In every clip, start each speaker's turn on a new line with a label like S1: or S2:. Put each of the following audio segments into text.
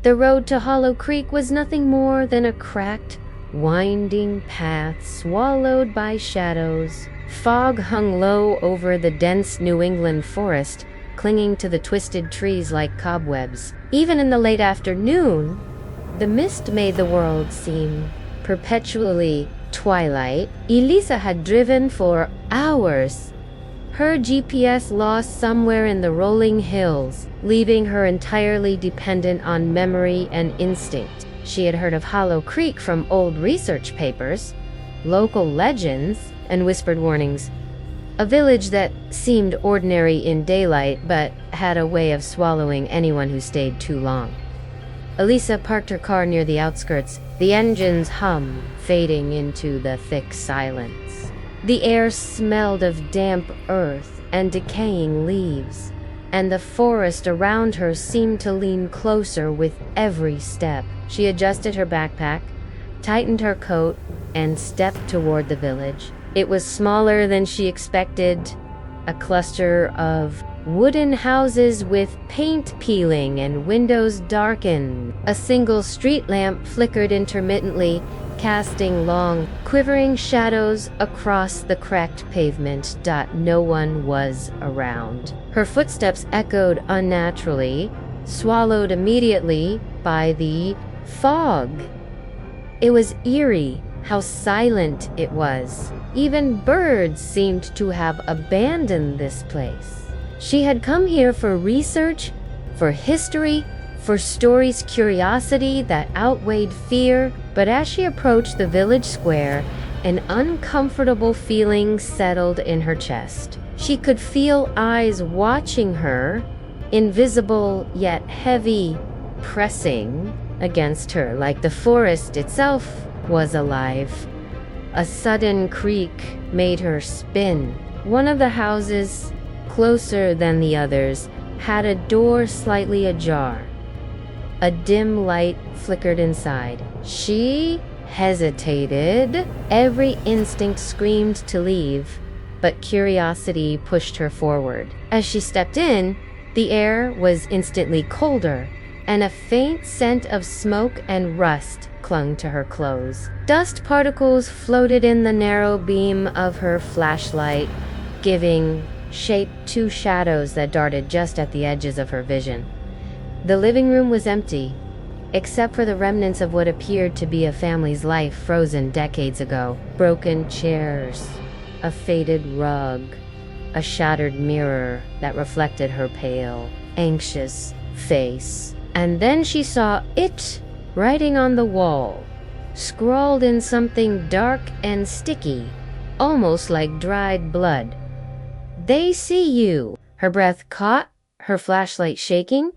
S1: The road to Hollow Creek was nothing more than a cracked, winding path swallowed by shadows. Fog hung low over the dense New England forest, clinging to the twisted trees like cobwebs. Even in the late afternoon, the mist made the world seem perpetually twilight. Elisa had driven for hours, her GPS lost somewhere in the rolling hills, leaving her entirely dependent on memory and instinct. She had heard of Hollow Creek from old research papers, local legends, and whispered warnings. A village that seemed ordinary in daylight but had a way of swallowing anyone who stayed too long. Elisa parked her car near the outskirts, the engine's hum fading into the thick silence. The air smelled of damp earth and decaying leaves, and the forest around her seemed to lean closer with every step. She adjusted her backpack, tightened her coat, and stepped toward the village. It was smaller than she expected, a cluster of wooden houses with paint peeling and windows darkened. A single street lamp flickered intermittently, casting long, quivering shadows across the cracked pavement. No one was around. Her footsteps echoed unnaturally, swallowed immediately by the fog. It was eerie how silent it was. Even birds seemed to have abandoned this place. She had come here for research, for history, for stories, curiosity that outweighed fear, but as she approached the village square, an uncomfortable feeling settled in her chest. She could feel eyes watching her, invisible yet heavy, pressing against her like the forest itself was alive. A sudden creak made her spin. One of the houses, closer than the others, had a door slightly ajar. A dim light flickered inside. She hesitated. Every instinct screamed to leave, but curiosity pushed her forward. As she stepped in, the air was instantly colder, and a faint scent of smoke and rust clung to her clothes. Dust particles floated in the narrow beam of her flashlight, giving shape to shadows that darted just at the edges of her vision. The living room was empty, except for the remnants of what appeared to be a family's life frozen decades ago. Broken chairs, a faded rug, a shattered mirror that reflected her pale, anxious face. And then she saw it writing on the wall, scrawled in something dark and sticky, almost like dried blood. "They see you." Her breath caught, her flashlight shaking.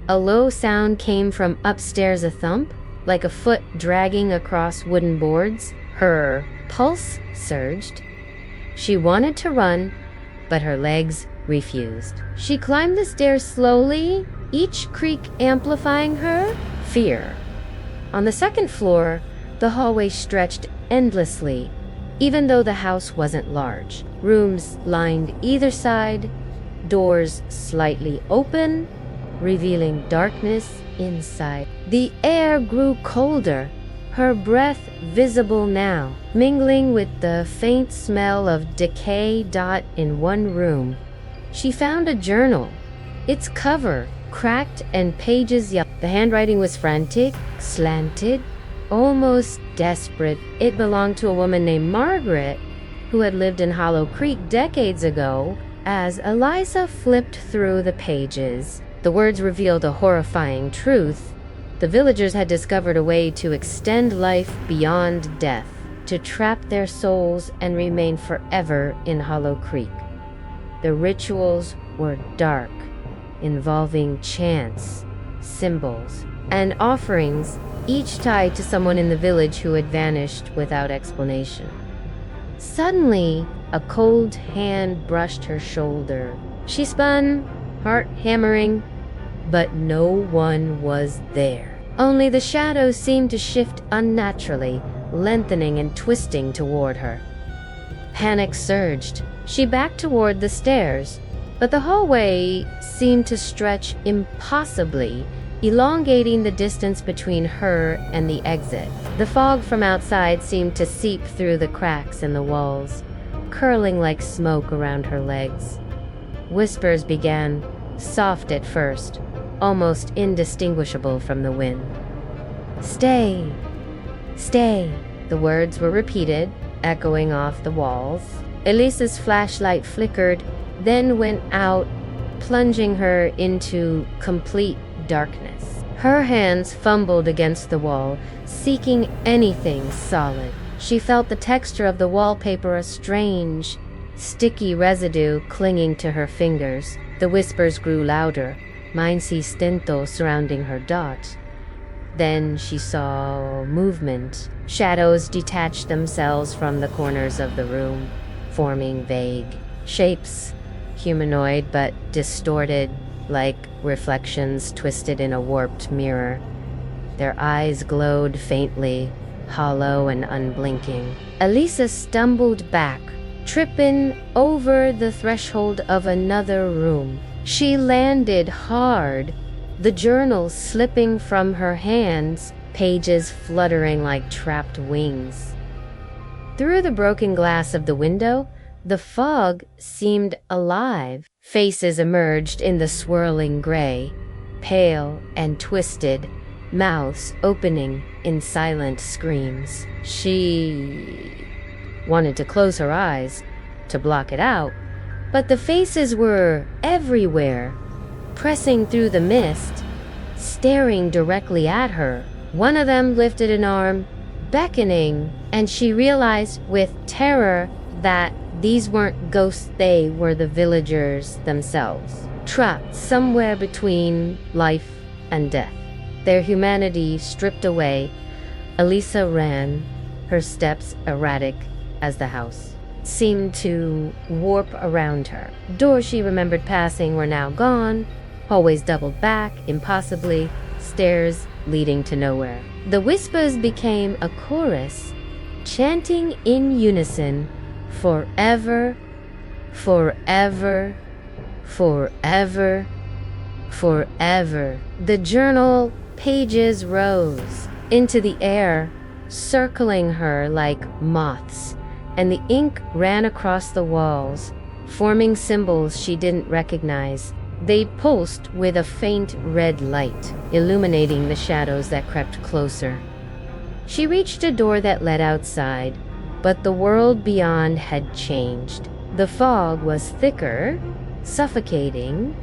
S1: A low sound came from upstairs, a thump, like a foot dragging across wooden boards. Her pulse surged. She wanted to run, but her legs refused. She climbed the stairs slowly, each creak amplifying her fear. On the second floor, the hallway stretched endlessly, even though the house wasn't large. Rooms lined either side, doors slightly open, revealing darkness inside. The air grew colder, her breath visible now, mingling with the faint smell of decay. In one room, she found a journal, its cover cracked and pages yellow. The handwriting was frantic, slanted, almost desperate. It belonged to a woman named Margaret, who had lived in Hollow Creek decades ago. As Elisa flipped through the pages, the words revealed a horrifying truth. The villagers had discovered a way to extend life beyond death, to trap their souls and remain forever in Hollow Creek. The rituals were dark, involving chants, symbols, and offerings, each tied to someone in the village who had vanished without explanation. Suddenly, a cold hand brushed her shoulder. She spun, heart hammering, but no one was there. Only the shadows seemed to shift unnaturally, lengthening and twisting toward her. Panic surged. She backed toward the stairs, but the hallway seemed to stretch impossibly, elongating the distance between her and the exit. The fog from outside seemed to seep through the cracks in the walls, curling like smoke around her legs. Whispers began, soft at first, almost indistinguishable from the wind. "Stay, stay," the words were repeated, echoing off the walls. Elisa's flashlight flickered, then went out, plunging her into complete darkness. Her hands fumbled against the wall, seeking anything solid. She felt the texture of the wallpaper, a strange, sticky residue clinging to her fingers. The whispers grew louder, más insistente, surrounding her dot. Then she saw movement. Shadows detached themselves from the corners of the room, forming vague shapes, humanoid but distorted, like reflections twisted in a warped mirror. Their eyes glowed faintly, hollow and unblinking. Elisa stumbled back, tripping over the threshold of another room. She landed hard, the journal slipping from her hands, pages fluttering like trapped wings. Through the broken glass of the window, the fog seemed alive. Faces emerged in the swirling gray, pale and twisted, mouths opening in silent screams. She wanted to close her eyes, to block it out, but the faces were everywhere, pressing through the mist, staring directly at her. One of them lifted an arm, beckoning, and she realized with terror that these weren't ghosts, they were the villagers themselves, trapped somewhere between life and death. Their humanity stripped away, Elisa ran, her steps erratic as the house seemed to warp around her. Doors she remembered passing were now gone, hallways doubled back impossibly, stairs leading to nowhere. The whispers became a chorus, chanting in unison, "Forever, forever, forever, forever." The journal pages rose into the air, circling her like moths, and the ink ran across the walls, forming symbols she didn't recognize. They pulsed with a faint red light, illuminating the shadows that crept closer. She reached a door that led outside, but the world beyond had changed. The fog was thicker, suffocating,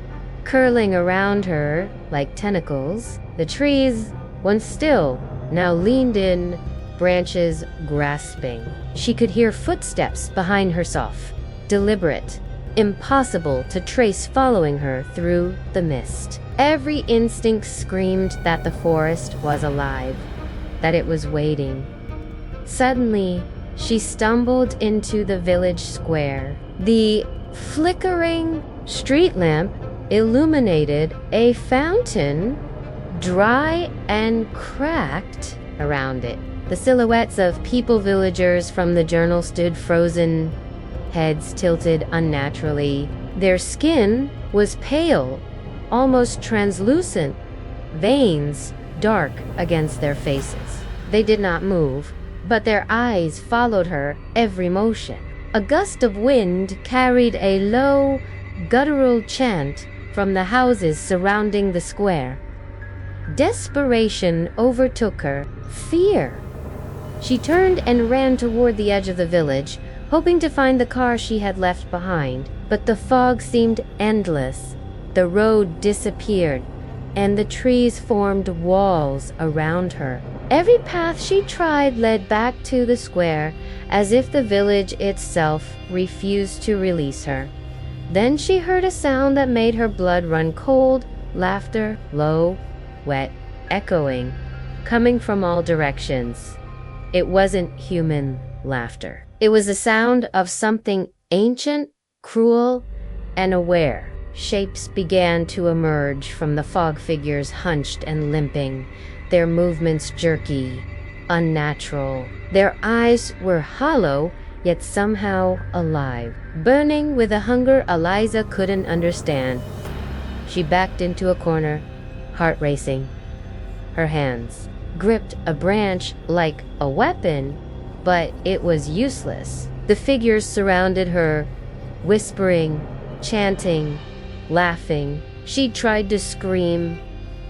S1: curling around her like tentacles. The trees, once still, now leaned in, branches grasping. She could hear footsteps behind herself, deliberate, impossible to trace, following her through the mist. Every instinct screamed that the forest was alive, that it was waiting. Suddenly, she stumbled into the village square. The flickering street lamp illuminated a fountain, dry and cracked around it. The silhouettes of people villagers from the journal stood frozen, heads tilted unnaturally. Their skin was pale, almost translucent, veins dark against their faces. They did not move, but their eyes followed her every motion. A gust of wind carried a low, guttural chant from the houses surrounding the square. Desperation overtook her, fear. She turned and ran toward the edge of the village, hoping to find the car she had left behind. But the fog seemed endless. The road disappeared, and the trees formed walls around her. Every path she tried led back to the square, as if the village itself refused to release her. Then she heard a sound that made her blood run cold, laughter, low, wet, echoing, coming from all directions. It wasn't human laughter. It was the sound of something ancient, cruel, and aware. Shapes began to emerge from the fog, figures hunched and limping, their movements jerky, unnatural. Their eyes were hollow, yet somehow alive, burning with a hunger Eliza couldn't understand. She backed into a corner, heart racing. Her hands gripped a branch like a weapon, but it was useless. The figures surrounded her, whispering, chanting, laughing. She tried to scream,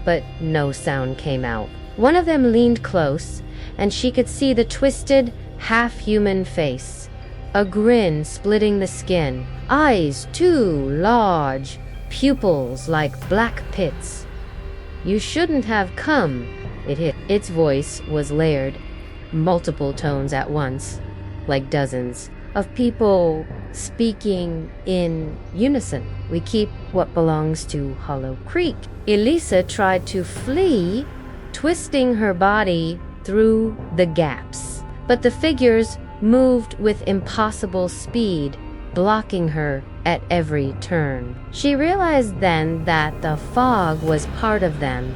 S1: but no sound came out. One of them leaned close, and she could see the twisted, half-human face, a grin splitting the skin, eyes too large, pupils like black pits. "You shouldn't have come," it hit. Its voice was layered, multiple tones at once, like dozens of people speaking in unison. "We keep what belongs to Hollow Creek." Elisa tried to flee, twisting her body through the gaps, but the figures moved with impossible speed, blocking her at every turn. She realized then that the fog was part of them,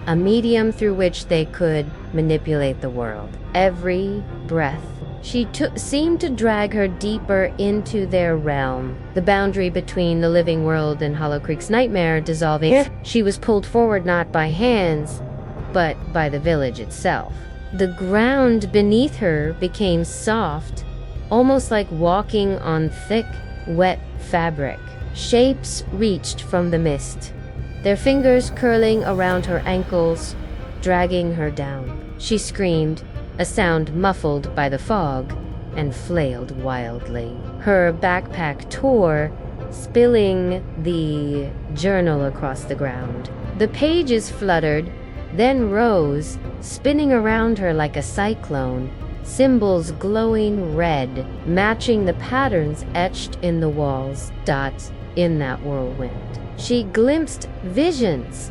S1: a medium through which they could manipulate the world. Every breath she took seemed to drag her deeper into their realm, the boundary between the living world and Hollow Creek's nightmare dissolving. She was pulled forward not by hands, but by the village itself. The ground beneath her became soft, almost like walking on thick, wet fabric. Shapes reached from the mist, their fingers curling around her ankles, dragging her down. She screamed, a sound muffled by the fog, and flailed wildly. Her backpack tore, spilling the journal across the ground. The pages fluttered, then rose, spinning around her like a cyclone, symbols glowing red, matching the patterns etched in the walls, dots in that whirlwind. She glimpsed visions,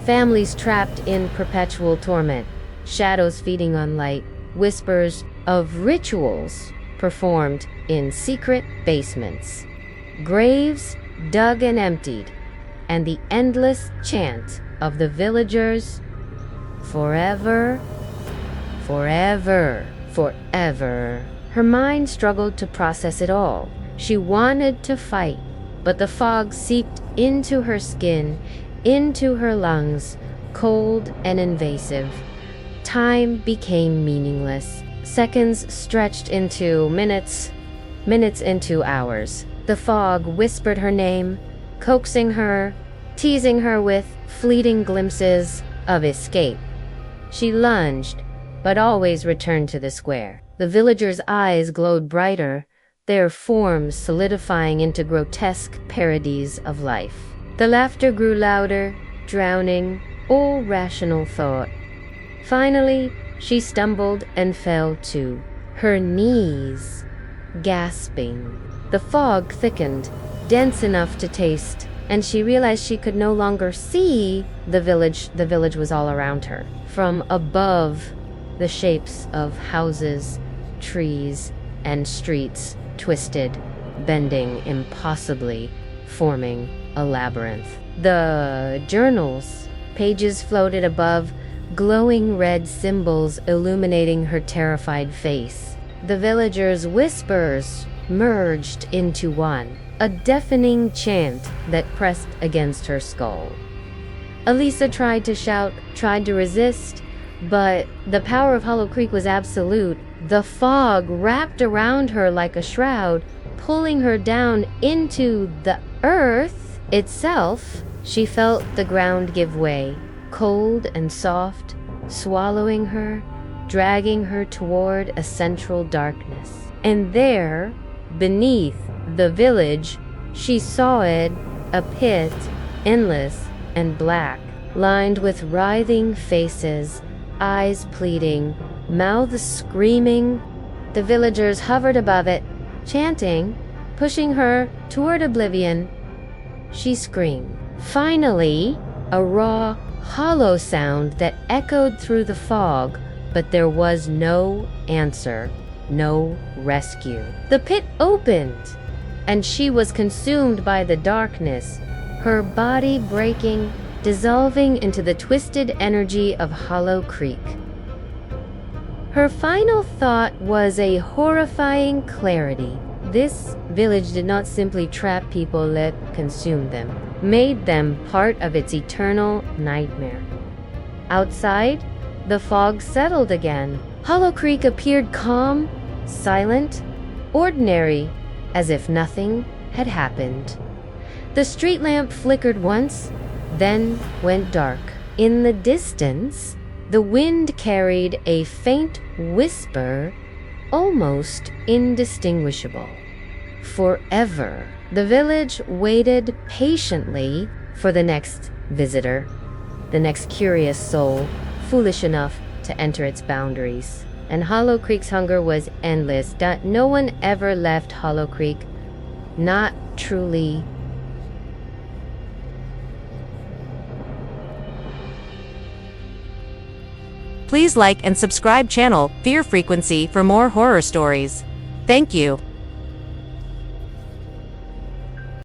S1: families trapped in perpetual torment, shadows feeding on light, whispers of rituals performed in secret basements, graves dug and emptied, and the endless chant of the villagers, "Forever, forever, forever." Her mind struggled to process it all. She wanted to fight, but the fog seeped into her skin, into her lungs, cold and invasive. Time became meaningless. Seconds stretched into minutes, minutes into hours. The fog whispered her name, coaxing her, teasing her with fleeting glimpses of escape. She lunged, but always returned to the square. The villagers' eyes glowed brighter, their forms solidifying into grotesque parodies of life. The laughter grew louder, drowning all rational thought. Finally, she stumbled and fell to her knees, gasping. The fog thickened, dense enough to taste, and she realized she could no longer see the village. The village was all around her. From above, the shapes of houses, trees, and streets twisted, bending impossibly, forming a labyrinth. The journal's pages floated above, glowing red symbols illuminating her terrified face. The villagers' whispers merged into one, a deafening chant that pressed against her skull. Elisa tried to shout, tried to resist, but the power of Hollow Creek was absolute. The fog wrapped around her like a shroud, pulling her down into the earth itself. She felt the ground give way, cold and soft, swallowing her, dragging her toward a central darkness. And there, beneath the village, she saw it, a pit, endless and black, lined with writhing faces, eyes pleading, mouths screaming. The villagers hovered above it, chanting, pushing her toward oblivion. She screamed. Finally, a raw, hollow sound that echoed through the fog, but there was no answer, no rescue. The pit opened, and she was consumed by the darkness, her body breaking, dissolving into the twisted energy of Hollow Creek. Her final thought was a horrifying clarity. This village did not simply trap people, it consumed them. made them part of its eternal nightmare. Outside, the fog settled again. Hollow Creek appeared calm, silent, ordinary, as if nothing had happened. The street lamp flickered once, then went dark. In the distance, the wind carried a faint whisper, almost indistinguishable. Forever, the village waited patiently for the next visitor, the next curious soul, foolish enough to enter its boundaries. And Hollow Creek's hunger was endless. No one ever left Hollow Creek, not truly.
S2: Please like and subscribe channel Fear Frequency for more horror stories. Thank you.